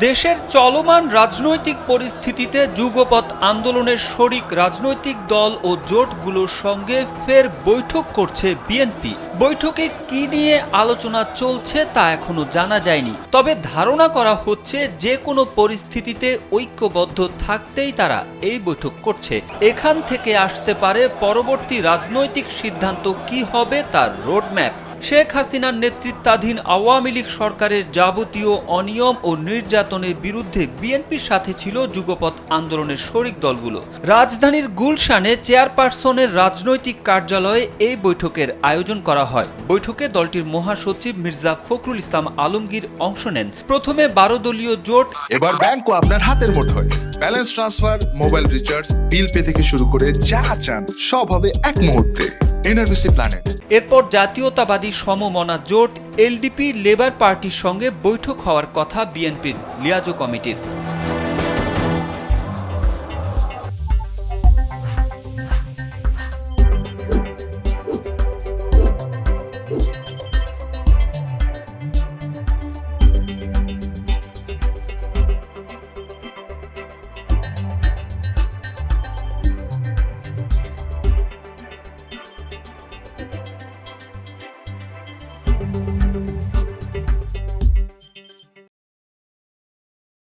দেশের চলমান রাজনৈতিক পরিস্থিতিতে যুগপৎ আন্দোলনের শরিক রাজনৈতিক দল ও জোটগুলোর সঙ্গে ফের বৈঠক করছে বিএনপি। বৈঠকে কি নিয়ে আলোচনা চলছে তা এখনো জানা যায়নি, তবে ধারণা করা হচ্ছে যে কোনো পরিস্থিতিতে ঐক্যবদ্ধ থাকতেই তারা এই বৈঠক করছে। এখান থেকে আসতে পারে পরবর্তী রাজনৈতিক সিদ্ধান্ত কি হবে তার রোডম্যাপ। শেখ হাসিনার নেতৃত্বাধীন আওয়ামী লীগ সরকারের যাবতীয় অনিয়ম ও নির্যাতনের বিরুদ্ধে বিএনপির সাথে ছিল যুগপৎ আন্দোলনের শরিক দলগুলো। রাজধানীর গুলশানে চেয়ারপারসনের রাজনৈতিক কার্যালয়ে এই বৈঠকের আয়োজন করা হয়। বৈঠকে দলটির মহাসচিব মির্জা ফখরুল ইসলাম আলমগীর অংশ নেন। প্রথমে 12 দলীয় জোট এবার ব্যাংকও আপনার হাতের মুঠোয়। Balance transfer, mobile recharge, bill pay থেকে শুরু করে যা চান সব হবে এক মুহূর্তে। NRBC planet. এরপর জাতীয়তাবাদী সমমনা জোট এলডিপি লেবার পার্টির সঙ্গে বৈঠক হওয়ার কথা বিএনপির লিয়াজো কমিটির।